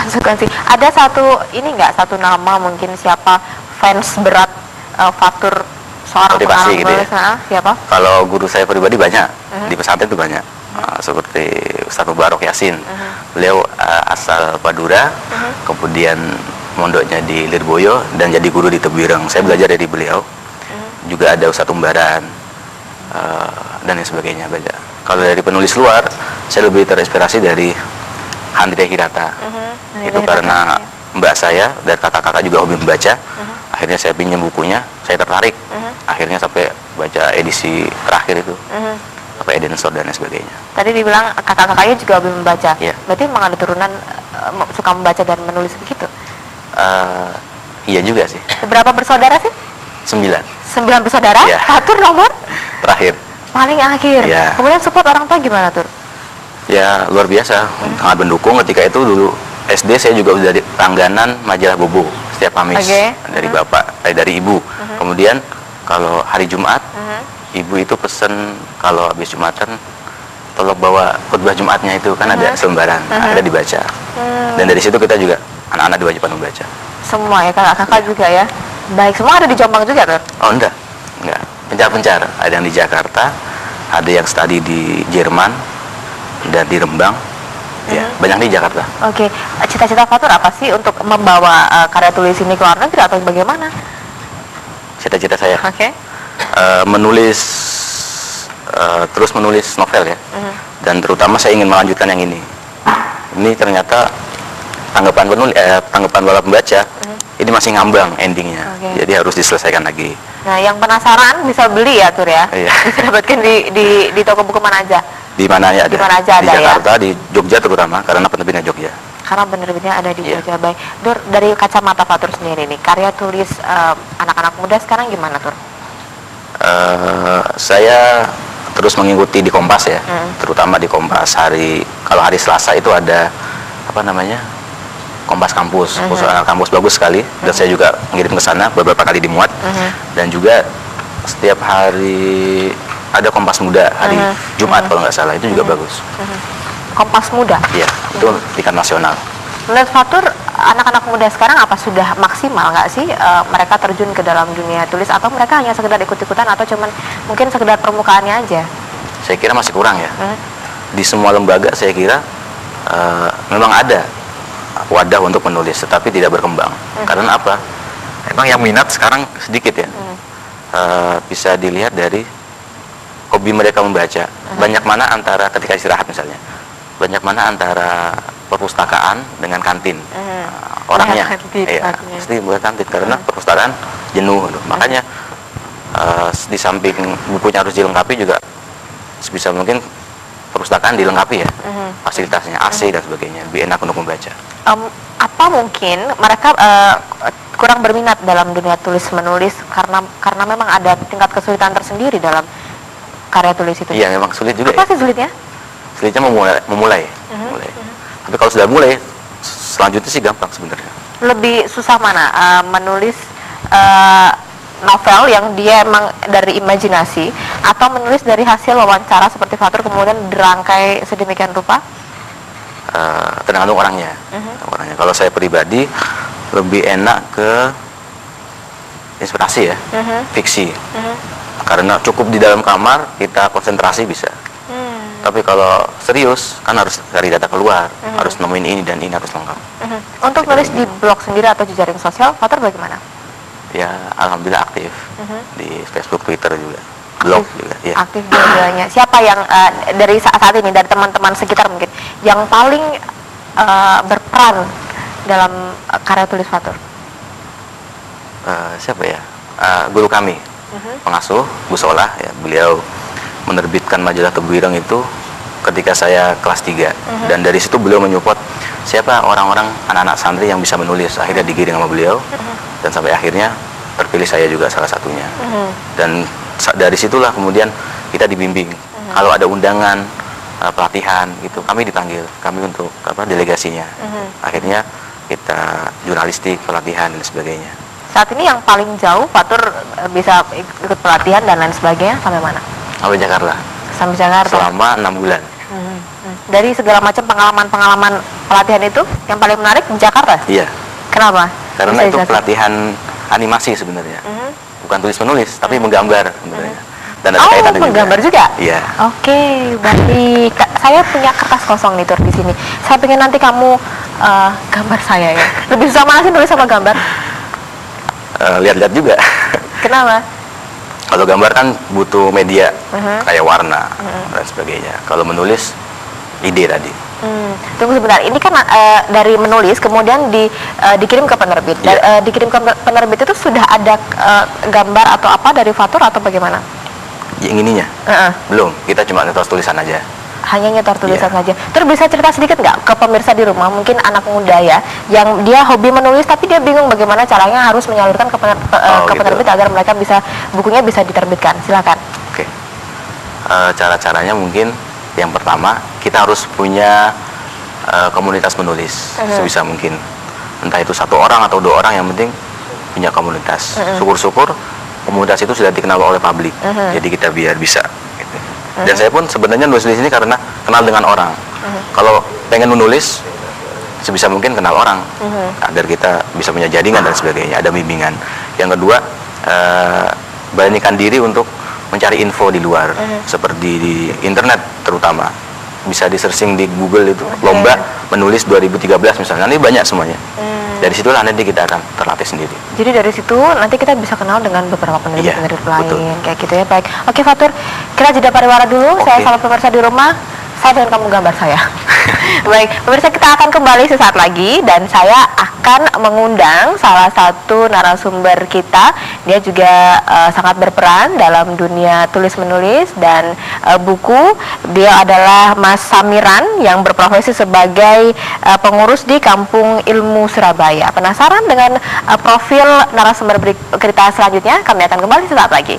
konsekuensi. Ada satu ini nggak, satu nama mungkin siapa fans berat Fatur seorang motivasi pengarang gitu ya? Siapa? Kalau guru saya pribadi banyak, di pesantren itu banyak. Seperti Ustadz Mubarok Yasin. Beliau asal Madura, kemudian mondoknya di Lirboyo dan jadi guru di Tebireng. Saya belajar dari beliau. Juga ada Ustadz Umbaran dan lain sebagainya banyak. Kalau dari penulis luar, saya lebih terinspirasi dari Handria Hirata. Itu karena mbak saya dan kakak-kakak juga hobi membaca. Akhirnya saya pinjam bukunya, saya tertarik. Akhirnya sampai baca edisi terakhir itu, sampai Edensor dan lain sebagainya. Tadi dibilang kakak-kakaknya juga hobi membaca. Iya. Berarti memang ada turunan suka membaca dan menulis begitu? Iya juga sih. Berapa bersaudara sih? 9. 9 bersaudara? Iya. Fatur nomor? Terakhir. Paling akhir. Iya. Kemudian support orang tua gimana, Tur? Ya luar biasa, sangat mendukung. Ketika itu dulu SD saya juga udah langganan majalah Bobo setiap Kamis dari bapak, dari ibu. Kemudian kalau hari Jumat, ibu itu pesen kalau habis Jumatan tolong bawa khutbah Jumatnya itu kan ada selembaran, ada dibaca. Dan dari situ kita juga anak-anak diwajibkan membaca. Semua ya, kakak-kakak juga ya. Baik, semua ada di Jombang juga, Tur? Oh enggak. Pencar-pencar. Ada yang di Jakarta, ada yang studi di Jerman dan di Rembang. Ya, banyak di Jakarta. Oke. Cita-cita Fatur apa sih untuk membawa karya tulis ini ke luar negeri atau bagaimana? Cita-cita saya menulis, terus menulis novel ya. Dan terutama saya ingin melanjutkan yang ini. Ini ternyata tanggapan para pembaca ini masih ngambang endingnya. Jadi harus diselesaikan lagi. Nah, yang penasaran bisa beli ya, Tur ya? Iya. Bisa dapatkan di toko buku mana aja? Di mana ya ada? Di mana aja ada, di Jakarta, ya? Di Jogja terutama, karena penerbitnya Jogja. Karena penerbitnya ada di Jogja. Baik. Tur, dari kacamata Fatur sendiri nih, karya tulis anak-anak muda sekarang gimana, Tur? Saya terus mengikuti di Kompas ya, terutama di Kompas kalau hari Selasa itu ada apa namanya? Kompas Kampus, kampus bagus sekali, dan saya juga mengirim ke sana beberapa kali dimuat, dan juga setiap hari ada Kompas Muda hari Jumat kalau nggak salah, itu juga bagus. Kompas Muda? Iya, itu tingkat nasional. Menurut Fatur, anak-anak muda sekarang apa sudah maksimal nggak sih mereka terjun ke dalam dunia tulis, atau mereka hanya sekedar ikut-ikutan atau cuman mungkin sekedar permukaannya aja? Saya kira masih kurang ya. Di semua lembaga saya kira memang ada wadah untuk menulis, tetapi tidak berkembang. Karena apa? Emang yang minat sekarang sedikit ya. Bisa dilihat dari hobi mereka membaca. Banyak mana antara ketika istirahat misalnya, banyak mana antara perpustakaan dengan kantin. Orangnya pasti buat kantin, karena perpustakaan jenuh. Makanya di samping bukunya harus dilengkapi, juga sebisa mungkin perpustakaan dilengkapi ya, fasilitasnya, AC dan sebagainya, lebih enak untuk membaca. Apa mungkin mereka kurang berminat dalam dunia tulis menulis karena memang ada tingkat kesulitan tersendiri dalam karya tulis itu? Iya, memang sulit juga. Apa sih sulitnya? Sulitnya memulai. Tapi kalau sudah mulai, selanjutnya sih gampang sebenarnya. Lebih susah mana? Menulis novel yang dia emang dari imajinasi, atau menulis dari hasil wawancara seperti Fatur kemudian dirangkai sedemikian rupa? Tergantung orangnya. Kalau saya pribadi lebih enak ke inspirasi ya, fiksi. Karena cukup di dalam kamar kita konsentrasi bisa. Tapi kalau serius kan harus cari data keluar, harus nemuin ini dan ini harus lengkap. Untuk nulis di blog sendiri atau jejaring sosial, Fatur bagaimana? Ya alhamdulillah aktif di Facebook, Twitter juga, blog juga. Ya. Aktif dua-duanya. Siapa yang dari saat ini, dari teman-teman sekitar mungkin, yang paling berperan dalam karya tulis Fatur? Siapa ya? Guru kami, pengasuh Bu Solah ya, beliau menerbitkan majalah Tebireng itu ketika saya kelas 3, dan dari situ beliau menyupport siapa orang-orang anak-anak santri yang bisa menulis. Akhirnya digiring sama beliau, dan sampai akhirnya terpilih saya juga salah satunya. Dan dari situlah kemudian kita dibimbing. Kalau ada undangan pelatihan gitu, kami dipanggil, kami untuk delegasinya. Akhirnya kita jurnalistik, pelatihan dan sebagainya. Saat ini yang paling jauh Fatur bisa ikut pelatihan dan lain sebagainya sampai mana? Sampai Jakarta. Sampai Jakarta. Selama 6 bulan. Dari segala macam pengalaman-pengalaman pelatihan itu, yang paling menarik di Jakarta? Iya. Kenapa? Karena Bisa itu dijelaskan? pelatihan animasi sebenarnya. Bukan tulis menulis, tapi menggambar sebenarnya. Dan ada Oh, kaitannya menggambar juga? Iya. Oke, baik. Saya punya kertas kosong nih Tur di sini. Saya pengen nanti kamu gambar saya ya. Lebih susah mana sih nulis sama gambar? Lihat-lihat juga. Kenapa? Kalau gambar kan butuh media kayak warna dan sebagainya. Kalau menulis ide tadi. Tunggu sebentar. Ini kan dari menulis kemudian dikirim ke penerbit. Dikirim ke penerbit itu sudah ada gambar atau apa dari Fatur atau bagaimana? Yang ininya belum. Kita cuma ngetos tulisan aja. Hanya nyetor tulisan Iya. saja. Terus bisa cerita sedikit nggak ke pemirsa di rumah, mungkin anak muda ya, yang dia hobi menulis tapi dia bingung bagaimana caranya harus menyalurkan ke Gitu. penerbit agar mereka bukunya bisa diterbitkan. Silakan. Oke. Cara-caranya mungkin yang pertama kita harus punya komunitas menulis sebisa mungkin. Entah itu 1 orang atau 2 orang, yang penting punya komunitas. Syukur-syukur komunitas itu sudah dikenal oleh publik. Jadi kita biar bisa. Gitu. Dan saya pun sebenarnya nulis di sini karena kenal dengan orang. Kalau pengen menulis sebisa mungkin kenal orang agar kita bisa punya jaringan dan sebagainya. Ada bimbingan. Yang kedua, beranikan diri untuk mencari info di luar, seperti di internet terutama. Bisa di searching di Google itu, lomba menulis 2013 misalnya, nanti banyak semuanya. Dari situlah nanti kita akan terlatih sendiri. Jadi dari situ nanti kita bisa kenal dengan beberapa penerbit-penerbit lain, kayak gitu ya. Baik. Oke Fatur, kita jeda pariwara dulu. Saya sama pemirsa di rumah, saya dengan kamu gambar saya. Baik, pemirsa, kita akan kembali sesaat lagi dan saya akan mengundang salah satu narasumber kita. Dia juga sangat berperan dalam dunia tulis menulis dan buku. Dia adalah Mas Samiran yang berprofesi sebagai pengurus di Kampung Ilmu Surabaya. Penasaran dengan profil narasumber kita selanjutnya? Kami akan kembali sesaat lagi.